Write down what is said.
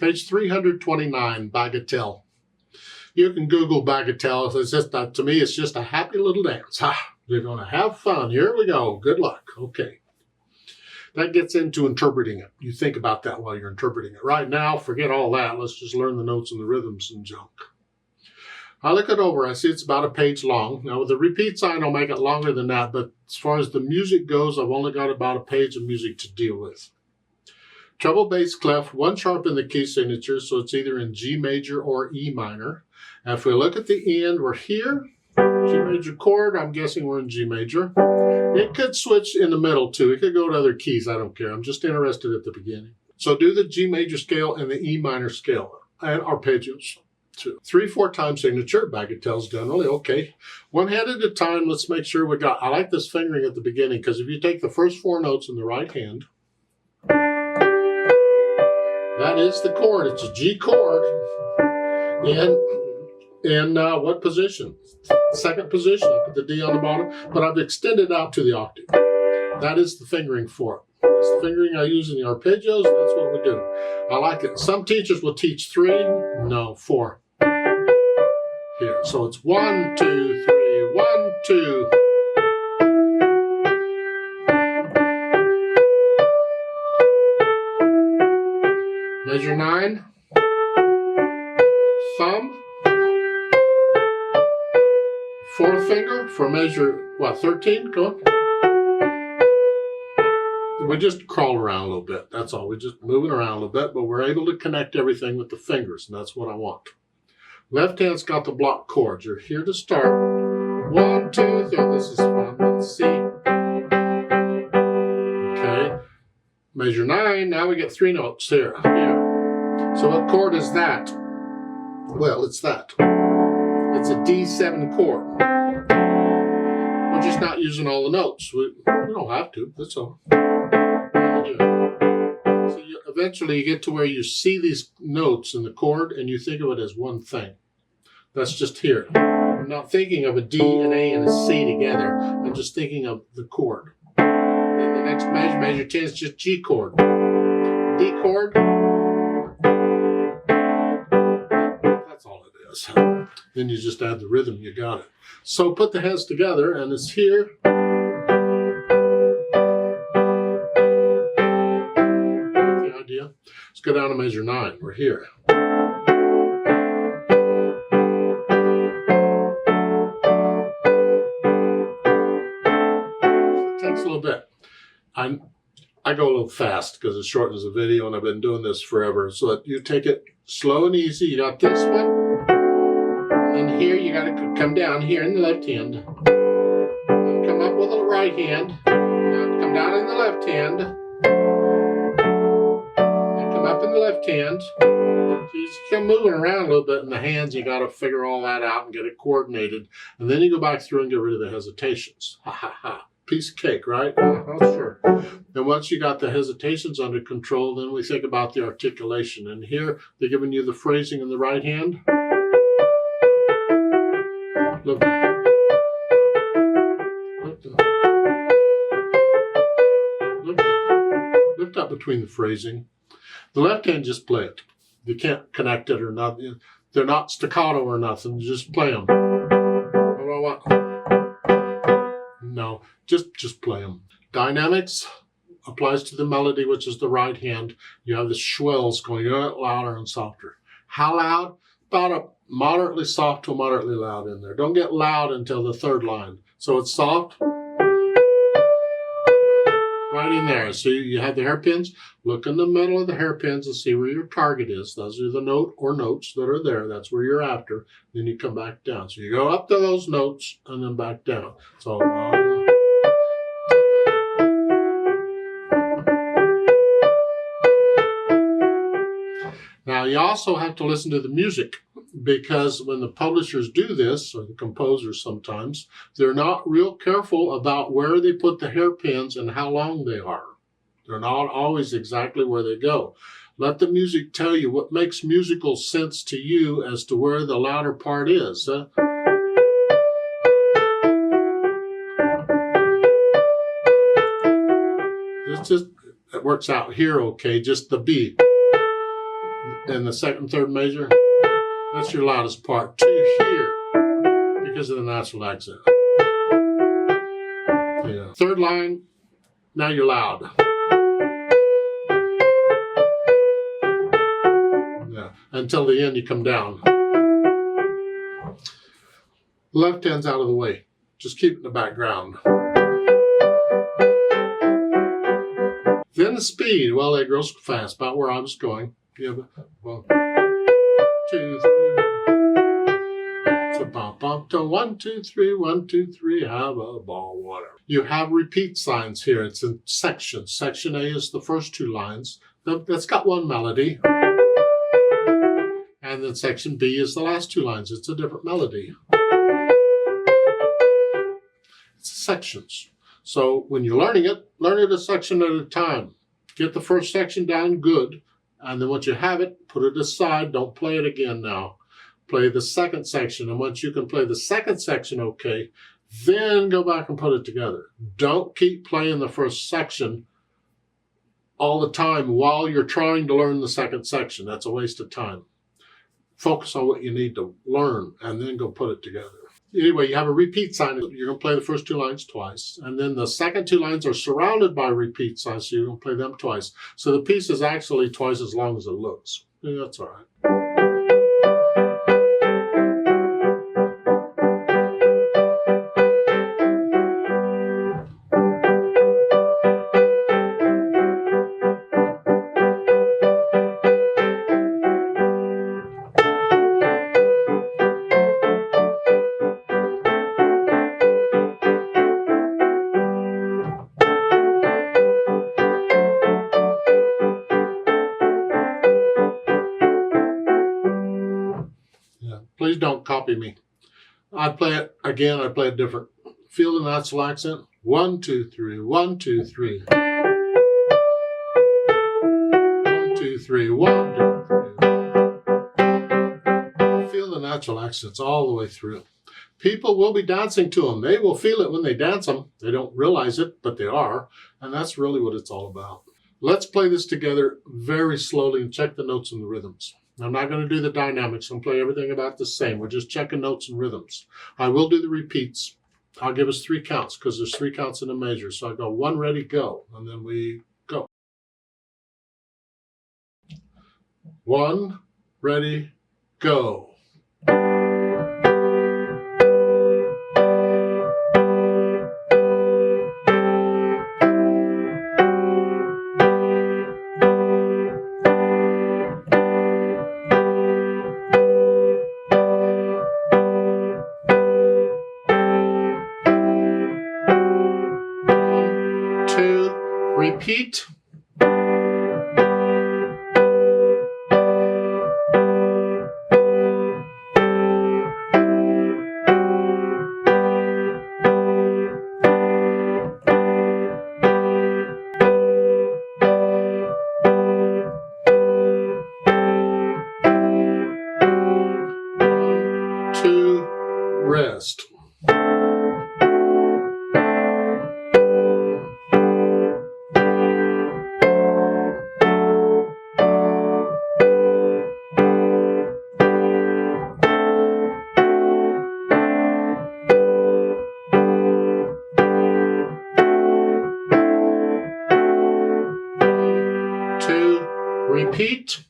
Page 329, Bagatelle. You can Google Bagatelle. It's just, to me, it's just a happy little dance. You're going to have fun. Here we go. Good luck. Okay. That gets into interpreting it. You think about that while you're interpreting it. Right now, forget all that. Let's just learn the notes and the rhythms and junk. I look it over. I see it's about a page long. Now, with the repeat sign, I'll make it longer than that. But as far as the music goes, I've only got about a page of music to deal with. Treble bass clef, 1 sharp in the key signature, so it's either in G major or E minor. And if we look at the end, we're here. G major chord, I'm guessing we're in G major. It could switch in the middle too. It could go to other keys, I don't care. I'm just interested at the beginning. So do the G major scale and the E minor scale and arpeggios too. 3/4 time signature, Bagatelle's generally, okay. One hand at a time, let's make sure we got, I like this fingering at the beginning because if you take the first 4 notes in the right hand, that is the chord. It's a G chord. And in what position? 2nd position. I put the D on the bottom, but I've extended out to the octave. That is the fingering for it. That's the fingering I use in the arpeggios. That's what we do. I like it. Some teachers will teach 3. No, 4. Here. So it's 1, 2, 3, 1, 2. Measure 9. Thumb. 4th finger for measure, 13? Go on. We just crawl around a little bit. That's all. We're just moving around a little bit, but we're able to connect everything with the fingers, and that's what I want. Left hand's got the block chords. You're here to start. 1, 2, 3. This is fun. Let's see. Okay. Measure 9. Now we get 3 notes here. So what chord is that? Well, it's that. It's a D7 chord. We're just not using all the notes. We don't have to. That's all. So eventually you get to where you see these notes in the chord and you think of it as one thing. That's just here. I'm not thinking of a D, an A, and a C together. I'm just thinking of the chord. Then the next measure, measure 10, is just G chord. D chord. That's all it is. Then you just add the rhythm, you got it. So put the hands together, and it's here. The idea. Let's go down to measure 9. We're here. It takes a little bit. I go a little fast because it shortens the video, and I've been doing this forever. So that you take it slow and easy. You got this one. And here you got to come down here in the left hand. Come up with the right hand. Now come down in the left hand. And come up in the left hand. So you just come moving around a little bit in the hands. You got to figure all that out and get it coordinated. And then you go back through and get rid of the hesitations. Ha ha ha. Piece of cake, right? Oh, sure. And once you got the hesitations under control, then we think about the articulation. And here they're giving you the phrasing in the right hand. Look. Lift up between the phrasing. The left hand, just play it. You can't connect it or nothing. They're not staccato or nothing. Just play them. No, just play them. Dynamics applies to the melody, which is the right hand. You have the swells going louder and softer. How loud? About a moderately soft to moderately loud in there. Don't get loud until the 3rd line. So it's soft. Right in there. So you have the hairpins. Look in the middle of the hairpins and see where your target is. Those are the note or notes that are there. That's where you're after. Then you come back down. So you go up to those notes and then back down. So now you also have to listen to the music, because when the publishers do this, or the composers sometimes, they're not real careful about where they put the hairpins and how long they are. They're not always exactly where they go. Let the music tell you what makes musical sense to you as to where the louder part is. It works out here okay, just the B. in the second and third measure. That's your loudest part. To here, because of the natural accent. Yeah. Third line, now you're loud. Yeah. Until the end, you come down. Left hand's out of the way. Just keep it in the background. Then the speed. Well, it goes fast, about where I was going. Yeah, but 1, 2, 3. So bum bum to 1, 2, 3, 1, 2, 3. Have a ball, whatever. You have repeat signs here. It's in sections. Section A is the first 2 lines. That's got one melody. And then section B is the last 2 lines. It's a different melody. It's sections. So when you're learning it, learn it a section at a time. Get the first section down good. And then once you have it, put it aside. Don't play it again now. Play the second section. And once you can play the second section okay, then go back and put it together. Don't keep playing the first section all the time while you're trying to learn the second section. That's a waste of time. Focus on what you need to learn and then go put it together. Anyway, you have a repeat sign. You're going to play the first 2 lines twice. And then the second 2 lines are surrounded by repeat signs, so you're going to play them twice. So the piece is actually twice as long as it looks. Yeah, that's all right. Please don't copy me. I play it again. I play it different. Feel the natural accent. 1, 2, 3. 1, 2, 3. 1, 2, 3. 1, 2, 3. Feel the natural accents all the way through. People will be dancing to them. They will feel it when they dance them. They don't realize it, but they are. And that's really what it's all about. Let's play this together very slowly and check the notes and the rhythms. I'm not going to do the dynamics. I'm going to play everything about the same. We're just checking notes and rhythms. I will do the repeats. I'll give us 3 counts because there's 3 counts in a measure. So I go 1, ready, go. And then we go. 1, ready, go. Repeat. Rest. Repeat.